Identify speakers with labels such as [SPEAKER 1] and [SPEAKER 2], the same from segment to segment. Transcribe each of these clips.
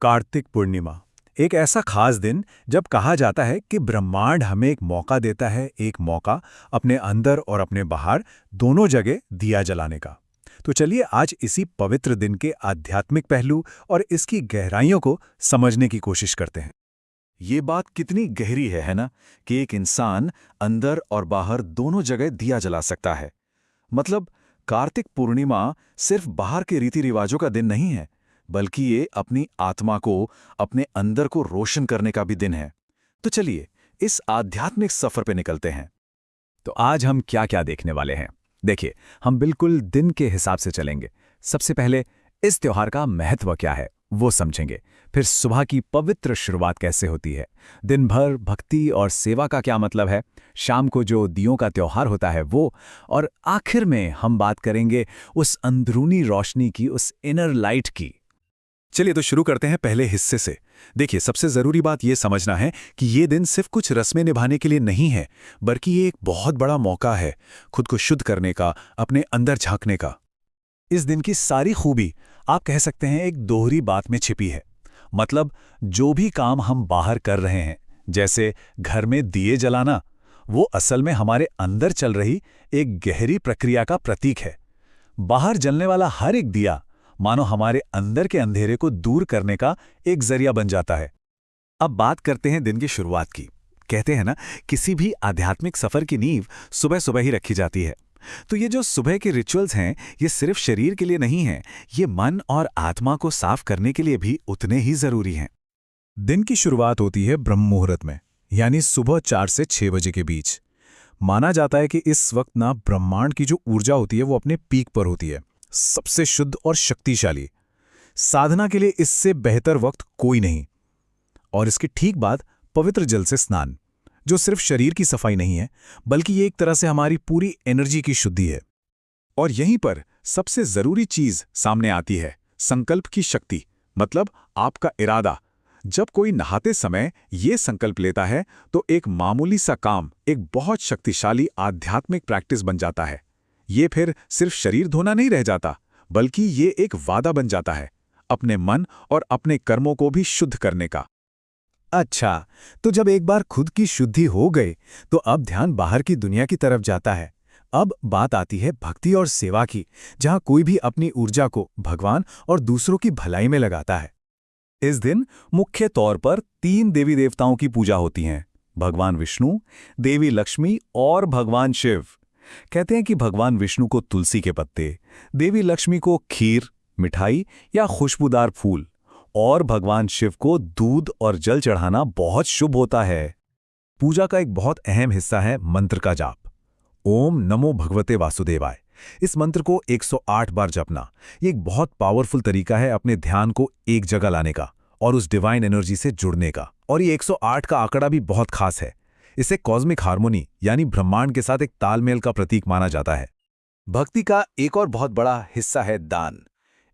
[SPEAKER 1] कार्तिक पूर्णिमा एक ऐसा खास दिन जब कहा जाता है कि ब्रह्मांड हमें एक मौका देता है, एक मौका अपने अंदर और अपने बाहर दोनों जगह दिया जलाने का। तो चलिए आज इसी पवित्र दिन के आध्यात्मिक पहलू और इसकी गहराइयों को समझने की कोशिश करते हैं।
[SPEAKER 2] ये बात कितनी गहरी है ना, कि एक इंसान अंदर और बाहर दोनों जगह दिया जला सकता है। मतलब कार्तिक पूर्णिमा सिर्फ बाहर के रीति रिवाजों का दिन नहीं है, बल्कि ये अपनी आत्मा को, अपने अंदर को रोशन करने का भी दिन है। तो चलिए इस आध्यात्मिक सफर पे निकलते हैं।
[SPEAKER 1] तो आज हम क्या क्या देखने वाले हैं? देखिए, हम बिल्कुल दिन के हिसाब से चलेंगे। सबसे पहले इस त्योहार का महत्व क्या है वो समझेंगे, फिर सुबह की पवित्र शुरुआत कैसे होती है, दिन भर भक्ति और सेवा का क्या मतलब है, शाम को जो दियों का त्योहार होता है वो, और आखिर में हम बात करेंगे उस अंदरूनी रोशनी की, उस इनर लाइट की। चलिए तो शुरू करते हैं पहले हिस्से से। देखिए, सबसे जरूरी बात ये समझना है कि ये दिन सिर्फ कुछ रस्में निभाने के लिए नहीं है, बल्कि ये एक बहुत बड़ा मौका है खुद को शुद्ध करने का, अपने अंदर झांकने का। इस दिन की सारी खूबी आप कह सकते हैं एक दोहरी बात में छिपी है। मतलब जो भी काम हम बाहर कर रहे हैं, जैसे घर में दिए जलाना, वो असल में हमारे अंदर चल रही एक गहरी प्रक्रिया का प्रतीक है। बाहर जलने वाला हर एक दिया मानो हमारे अंदर के अंधेरे को दूर करने का एक जरिया बन जाता है। अब बात करते हैं दिन की शुरुआत की। कहते हैं ना, किसी भी आध्यात्मिक सफर की नींव सुबह सुबह ही रखी जाती है। तो ये जो सुबह के रिचुअल्स हैं, ये सिर्फ शरीर के लिए नहीं हैं, ये मन और आत्मा को साफ करने के लिए भी उतने ही जरूरी हैं। दिन की शुरुआत होती है ब्रह्म मुहूर्त में, यानी सुबह 4 से 6 बजे के बीच। माना जाता है कि इस वक्त ना ब्रह्मांड की जो ऊर्जा होती है वो अपने पीक पर होती है, सबसे शुद्ध और शक्तिशाली। साधना के लिए इससे बेहतर वक्त कोई नहीं। और इसके ठीक बाद पवित्र जल से स्नान, जो सिर्फ शरीर की सफाई नहीं है, बल्कि ये एक तरह से हमारी पूरी एनर्जी की शुद्धि है। और यहीं पर सबसे जरूरी चीज सामने आती है, संकल्प की शक्ति, मतलब आपका इरादा। जब कोई नहाते समय ये संकल्प लेता है तो एक मामूली सा काम एक बहुत शक्तिशाली आध्यात्मिक प्रैक्टिस बन जाता है। ये फिर सिर्फ शरीर धोना नहीं रह जाता, बल्कि ये एक वादा बन जाता है अपने मन और अपने कर्मों को भी शुद्ध करने का। अच्छा, तो जब एक बार खुद की शुद्धि हो गई, तो अब ध्यान बाहर की दुनिया की तरफ जाता है। अब बात आती है भक्ति और सेवा की, जहां कोई भी अपनी ऊर्जा को भगवान और दूसरों की भलाई में लगाता है। इस दिन मुख्य तौर पर 3 देवी देवताओं की पूजा होती है: भगवान विष्णु, देवी लक्ष्मी और भगवान शिव। कहते हैं कि भगवान विष्णु को तुलसी के पत्ते, देवी लक्ष्मी को खीर, मिठाई या खुशबूदार फूल, और भगवान शिव को दूध और जल चढ़ाना बहुत शुभ होता है। पूजा का एक बहुत अहम हिस्सा है मंत्र का जाप। ओम नमो भगवते वासुदेवाय, इस मंत्र को 108 बार जपना। ये एक बहुत पावरफुल तरीका है अपने ध्यान को एक जगह लाने का और उस डिवाइन एनर्जी से जुड़ने का। और ये 108 का आंकड़ा भी बहुत खास है। इसे कॉस्मिक हार्मोनी यानी ब्रह्मांड के साथ एक तालमेल का प्रतीक माना जाता है। भक्ति का एक और बहुत बड़ा हिस्सा है दान।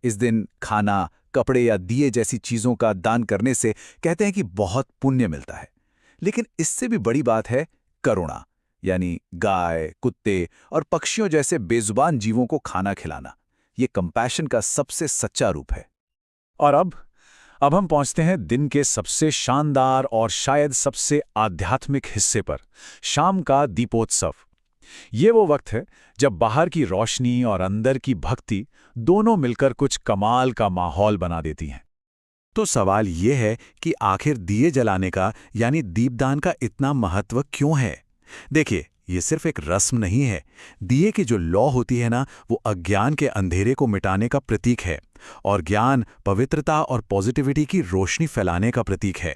[SPEAKER 1] इस दिन खाना, कपड़े या दिए जैसी चीजों का दान करने से कहते हैं कि बहुत पुण्य मिलता है। लेकिन इससे भी बड़ी बात है करुणा, यानी गाय, कुत्ते और पक्षियों जैसे बेजुबान जीवों को खाना खिलाना। ये कंपैशन का सबसे सच्चा रूप है। और अब हम पहुंचते हैं दिन के सबसे शानदार और शायद सबसे आध्यात्मिक हिस्से पर, शाम का दीपोत्सव। ये वो वक्त है जब बाहर की रोशनी और अंदर की भक्ति दोनों मिलकर कुछ कमाल का माहौल बना देती हैं। तो सवाल ये है कि आखिर दिए जलाने का यानी दीपदान का इतना महत्व क्यों है? देखिए, ये सिर्फ एक रस्म नहीं है। दिए की जो लौ होती है ना, वो अज्ञान के अंधेरे को मिटाने का प्रतीक है, और ज्ञान, पवित्रता और पॉजिटिविटी की रोशनी फैलाने का प्रतीक है।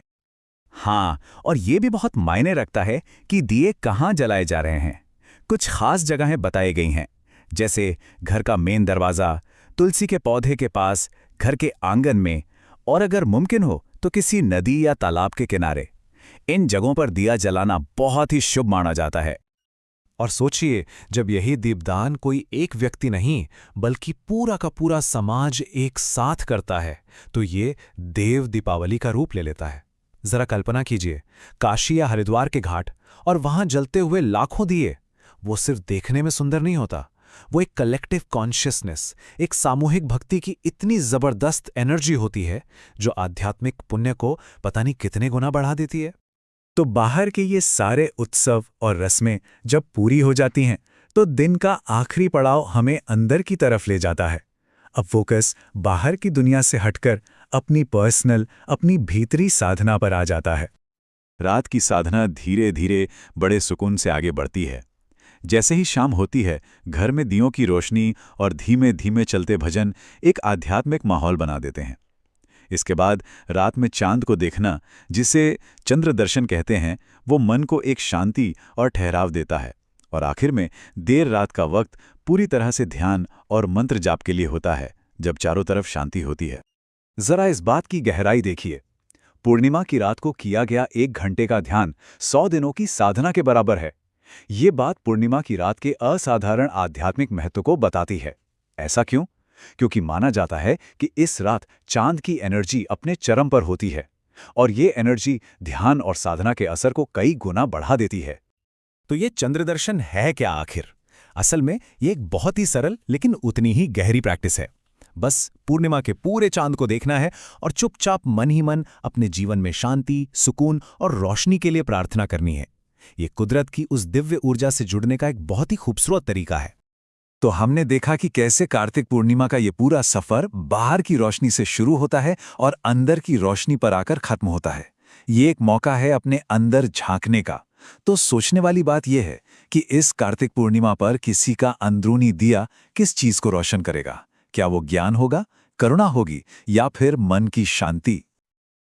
[SPEAKER 1] हाँ, और ये भी बहुत मायने रखता है कि दिए कहाँ जलाए जा रहे हैं। कुछ खास जगहें बताई गई हैं, जैसे घर का मेन दरवाज़ा, तुलसी के पौधे के पास, घर के आंगन में, और अगर मुमकिन हो तो किसी नदी या तालाब के किनारे। इन जगहों पर दिया जलाना बहुत ही शुभ माना जाता है। और सोचिए, जब यही दीपदान कोई एक व्यक्ति नहीं, बल्कि पूरा का पूरा समाज एक साथ करता है, तो ये देव दीपावली का रूप ले लेता है। जरा कल्पना कीजिए, काशी या हरिद्वार के घाट और वहां जलते हुए लाखों दिए। वो सिर्फ देखने में सुंदर नहीं होता,
[SPEAKER 3] वो एक कलेक्टिव कॉन्शियसनेस, एक सामूहिक भक्ति की इतनी जबरदस्त एनर्जी होती है जो आध्यात्मिक पुण्य को पता नहीं कितने गुना बढ़ा देती है।
[SPEAKER 1] तो बाहर के ये सारे उत्सव और रस्में जब पूरी हो जाती हैं तो दिन का आखिरी पड़ाव हमें अंदर की तरफ ले जाता है। अब फोकस बाहर की दुनिया से हटकर अपनी पर्सनल, अपनी भीतरी साधना पर आ जाता है।
[SPEAKER 2] रात की साधना धीरे धीरे बड़े सुकून से आगे बढ़ती है। जैसे ही शाम होती है, घर में दियों की रोशनी और धीमे धीमे चलते भजन एक आध्यात्मिक माहौल बना देते हैं। इसके बाद रात में चांद को देखना, जिसे चंद्र दर्शन कहते हैं, वो मन को एक शांति और ठहराव देता है। और आखिर में देर रात का वक्त पूरी तरह से ध्यान और मंत्र जाप के लिए होता है, जब चारों तरफ शांति होती है।
[SPEAKER 1] जरा इस बात की गहराई देखिए। पूर्णिमा की रात को किया गया 1 घंटे का ध्यान 100 दिनों की साधना के बराबर है। ये बात पूर्णिमा की रात के असाधारण आध्यात्मिक महत्व को बताती है। ऐसा क्यों? क्योंकि माना जाता है कि इस रात चांद की एनर्जी अपने चरम पर होती है और ये एनर्जी ध्यान और साधना के असर को कई गुना बढ़ा देती है। तो ये चंद्रदर्शन है क्या आखिर? असल में ये एक बहुत ही सरल लेकिन उतनी ही गहरी प्रैक्टिस है। बस पूर्णिमा के पूरे चांद को देखना है और चुपचाप मन ही मन अपने जीवन में शांति, सुकून और रोशनी के लिए प्रार्थना करनी है। ये कुदरत की उस दिव्य ऊर्जा से जुड़ने का एक बहुत ही खूबसूरत तरीका है।
[SPEAKER 2] तो हमने देखा कि कैसे कार्तिक पूर्णिमा का ये पूरा सफर बाहर की रोशनी से शुरू होता है और अंदर की रोशनी पर आकर खत्म होता है। ये एक मौका है अपने अंदर झांकने का। तो सोचने वाली बात यह है कि इस कार्तिक पूर्णिमा पर किसी का अंदरूनी दिया किस चीज को रोशन करेगा? क्या वो ज्ञान होगा, करुणा होगी, या फिर मन की शांति?